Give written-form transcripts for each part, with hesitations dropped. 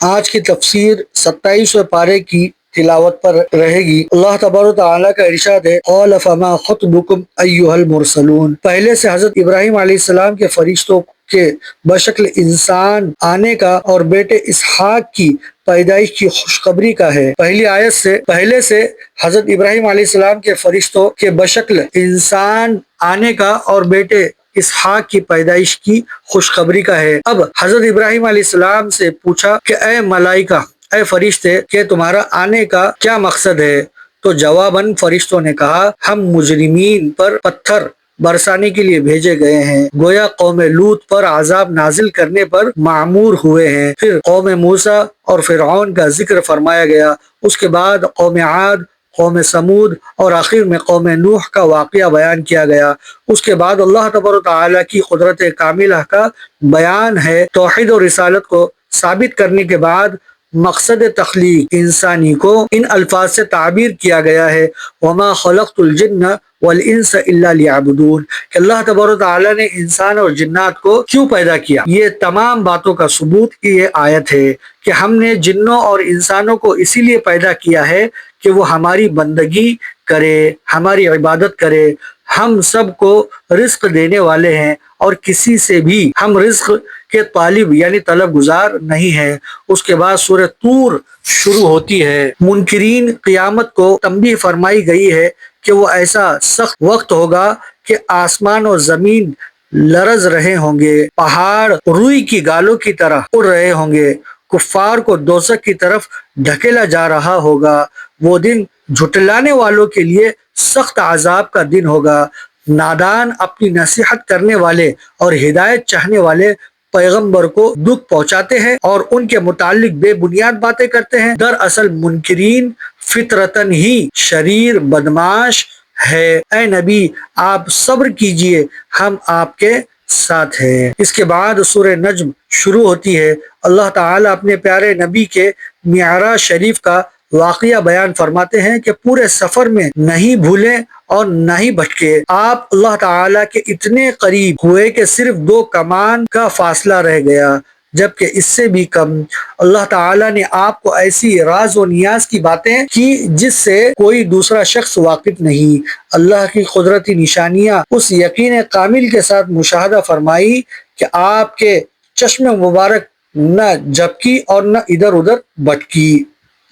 آج کی تفسیر 27ویں پارے کی تلاوت پر رہے گی۔ اللہ تبارک و تعالیٰ کا ارشاد ہے، قال فما خطبکم ایھا المرسلون۔ پہلے سے حضرت ابراہیم علیہ السلام کے فرشتوں کے بشکل انسان آنے کا اور بیٹے اسحاق کی پیدائش کی خوشخبری کا ہے۔ پہلی آیت سے پہلے سے حضرت ابراہیم علیہ السلام کے فرشتوں کے بشکل انسان آنے کا اور بیٹے اسحاق کی پیدائش کی خوشخبری کا ہے۔ اب حضرت ابراہیم علیہ السلام سے پوچھا کہ اے ملائکہ، اے فرشتے، کہ تمہارا آنے کا کیا مقصد ہے؟ تو جواباً فرشتوں نے کہا، ہم مجرمین پر پتھر برسانے کے لیے بھیجے گئے ہیں، گویا قوم لوط پر عذاب نازل کرنے پر معمور ہوئے ہیں۔ پھر قوم موسیٰ اور فرعون کا ذکر فرمایا گیا، اس کے بعد قوم عاد، قوم سمود اور آخر میں قوم نوح کا واقعہ بیان کیا گیا۔ اس کے بعد اللہ تبارک و تعالیٰ کی قدرت کاملہ کا بیان ہے۔ توحید اور رسالت کو ثابت کرنے کے بعد مقصد تخلیق انسانی کو ان الفاظ سے تعبیر کیا گیا ہے، وما خلقت الجن والانس الا لیعبدون، کہ اللہ تبارک و تعالیٰ نے انسان اور جنات کو کیوں پیدا کیا۔ یہ تمام باتوں کا ثبوت یہ آیت ہے کہ ہم نے جنوں اور انسانوں کو اسی لیے پیدا کیا ہے کہ وہ ہماری بندگی کرے، ہماری عبادت کرے۔ ہم سب کو رزق دینے والے ہیں اور کسی سے بھی ہم رزق کے طالب یعنی طلب گزار نہیں ہیں۔ اس کے بعد سورہ طور شروع ہوتی ہے۔ منکرین قیامت کو تنبیہ فرمائی گئی ہے کہ وہ ایسا سخت وقت ہوگا کہ آسمان اور زمین لرز رہے ہوں گے، پہاڑ روئی کی گالوں کی طرح اڑ رہے ہوں گے، کفار کو دوزخ کی طرف ڈھکیلا جا رہا ہوگا۔ وہ دن جھٹلانے والوں کے لیے سخت عذاب کا دن ہوگا۔ نادان اپنی نصیحت کرنے والے اور ہدایت چاہنے والے پیغمبر کو دکھ پہنچاتے ہیں اور ان کے متعلق بے بنیاد باتیں کرتے ہیں۔ دراصل منکرین فطرتاً ہی شریر بدمعاش ہے۔ اے نبی، آپ صبر کیجئے، ہم آپ کے ساتھ ہیں۔ اس کے بعد سورہ نجم شروع ہوتی ہے۔ اللہ تعالیٰ اپنے پیارے نبی کے معراج شریف کا واقعہ بیان فرماتے ہیں کہ پورے سفر میں نہیں بھولے اور نہ ہی بھٹکے۔ آپ اللہ تعالیٰ کے اتنے قریب ہوئے کہ صرف 2 کمان کا فاصلہ رہ گیا، جبکہ اس سے بھی کم۔ اللہ تعالیٰ نے آپ کو ایسی راز و نیاز کی باتیں کی جس سے کوئی دوسرا شخص واقف نہیں۔ اللہ کی قدرتی نشانیاں اس یقین کامل کے ساتھ مشاہدہ فرمائی کہ آپ کے چشم مبارک نہ جھپکی اور نہ ادھر ادھر بھٹکی،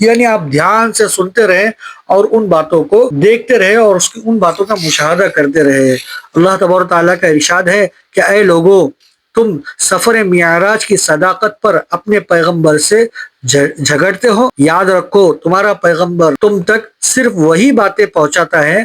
یعنی آپ دھیان سے سنتے رہیں اور ان باتوں کو دیکھتے رہے اور ان باتوں کا مشاہدہ کرتے رہے۔ اللہ تبارک تعالیٰ کا ارشاد ہے کہ اے لوگو، تم سفر معراج کی صداقت پر اپنے پیغمبر سے جھگڑتے ہو۔ یاد رکھو، تمہارا پیغمبر تم تک صرف وہی باتیں پہنچاتا ہے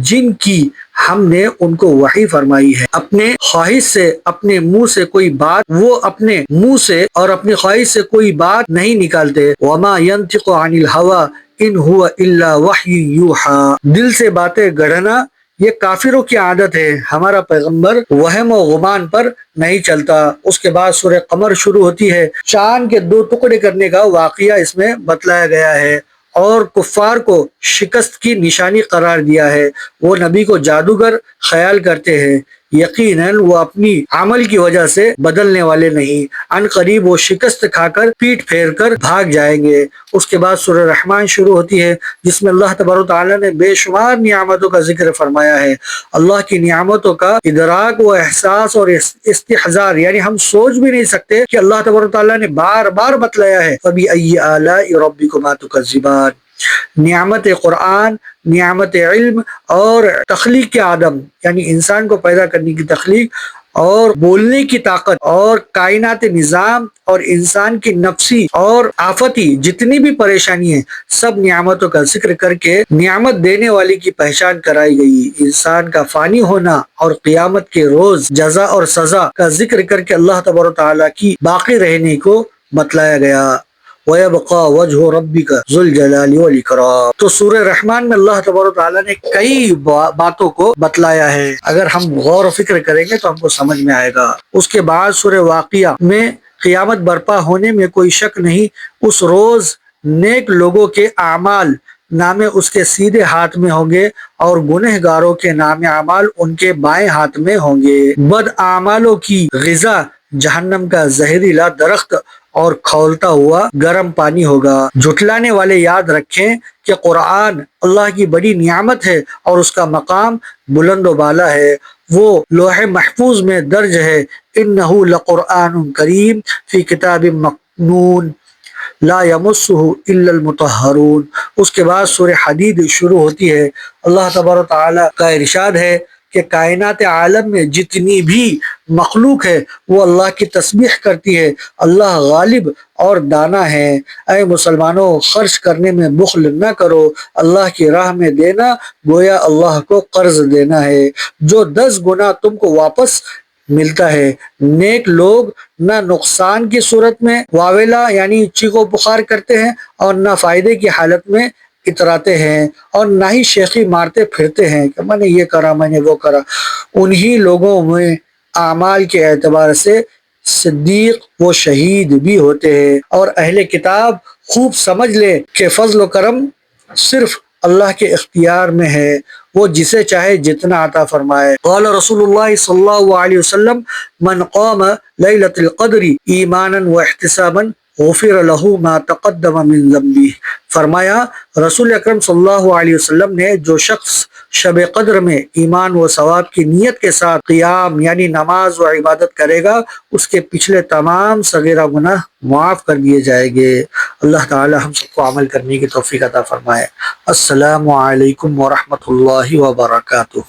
جن کی ہم نے ان کو وحی فرمائی ہے۔ اپنے خواہش سے اپنے منہ سے کوئی بات وہ اپنے منہ سے اور اپنی خواہش سے کوئی بات نہیں نکالتے۔ وما ينطق عن الهوى ان هو الا وحی یوحى، دل سے باتیں گڑھنا یہ کافروں کی عادت ہے، ہمارا پیغمبر وہم و گمان پر نہیں چلتا۔ اس کے بعد سورہ قمر شروع ہوتی ہے۔ چاند کے 2 ٹکڑے کرنے کا واقعہ اس میں بتلایا گیا ہے اور کفار کو شکست کی نشانی قرار دیا ہے۔ وہ نبی کو جادوگر خیال کرتے ہیں، یقیناً وہ اپنی عمل کی وجہ سے بدلنے والے نہیں، ان قریب وہ شکست کھا کر پیٹ پھیر کر بھاگ جائیں گے۔ اس کے بعد سورہ رحمان شروع ہوتی ہے جس میں اللہ تبارک و تعالیٰ نے بے شمار نعمتوں کا ذکر فرمایا ہے۔ اللہ کی نعمتوں کا ادراک و احساس اور استحضار، یعنی ہم سوچ بھی نہیں سکتے کہ اللہ تبارک و تعالیٰ نے بار بار بتلایا ہے، فَبِأَيِّ آلَاءِ رَبِّكُمَا تُكَذِّبَانِ۔ نعمت قرآن، نعمت علم اور تخلیق کے عدم، یعنی انسان کو پیدا کرنے کی تخلیق اور بولنے کی طاقت اور کائنات نظام اور انسان کی نفسی اور آفتی جتنی بھی پریشانی ہیں، سب نعمتوں کا ذکر کر کے نعمت دینے والے کی پہچان کرائی گئی۔ انسان کا فانی ہونا اور قیامت کے روز جزا اور سزا کا ذکر کر کے اللہ تبارک و تعالیٰ کی باقی رہنے کو بتلایا گیا۔ وَيَبْقَى وَجْهُ رَبِّكَ ذُو الْجَلَالِ وَالْإِكْرَامِ۔ تو سورہ رحمان میں اللہ تبارک و تعالیٰ نے کئی باتوں کو بتلایا ہے، اگر ہم غور و فکر کریں گے تو ہم کو سمجھ میں آئے گا۔ اس کے بعد سورہ واقعہ میں قیامت برپا ہونے میں کوئی شک نہیں، اس روز نیک لوگوں کے اعمال نامے اس کے سیدھے ہاتھ میں ہوں گے اور گنہگاروں کے نام اعمال ان کے بائیں ہاتھ میں ہوں گے۔ بد اعمالوں کی غذا جہنم کا زہریلا درخت اور کھولتا ہوا گرم پانی ہوگا۔ جھٹلانے والے یاد رکھیں کہ قرآن اللہ کی بڑی نعمت ہے اور اس کا مقام بلند و بالا ہے، وہ لوح محفوظ میں درج ہے۔ انہ لقرآن کریم فی کتاب مکنون لا یمسہ الا المطہرون۔ اس کے بعد سورہ حدید شروع ہوتی ہے۔ اللہ تبارک و تعالیٰ کا ارشاد ہے کہ کائنات عالم میں جتنی بھی مخلوق ہے وہ اللہ کی تسبیح کرتی ہے، اللہ غالب اور دانا ہے۔ اے مسلمانوں، خرچ کرنے میں بخل نہ کرو، اللہ کی راہ میں دینا گویا اللہ کو قرض دینا ہے، جو 10 گنا تم کو واپس ملتا ہے۔ نیک لوگ نہ نقصان کی صورت میں واویلا یعنی چیخ و پکار کرتے ہیں اور نہ فائدے کی حالت میں اتراتے ہیں، اور نہ ہی شیخی مارتے پھرتے ہیں کہ میں نے یہ کرا، میں نے وہ کرا۔ انہی لوگوں میں اعمال کے اعتبار سے صدیق و شہید بھی ہوتے ہیں۔ اور اہل کتاب خوب سمجھ لے کہ فضل و کرم صرف اللہ کے اختیار میں ہے، وہ جسے چاہے جتنا عطا فرمائے۔ قال رسول اللہ صلی اللہ علیہ وسلم من قام لیلۃ القدر ایمانا واحتسابا غفر له ما تقدم من ذنبہ۔ فرمایا رسول اکرم صلی اللہ علیہ وسلم نے، جو شخص شب قدر میں ایمان و ثواب کی نیت کے ساتھ قیام یعنی نماز و عبادت کرے گا، اس کے پچھلے تمام صغیرہ گناہ معاف کر دیے جائیں گے۔ اللہ تعالی ہم سب کو عمل کرنے کی توفیق عطا فرمائے۔ السلام علیکم ورحمۃ اللہ وبرکاتہ۔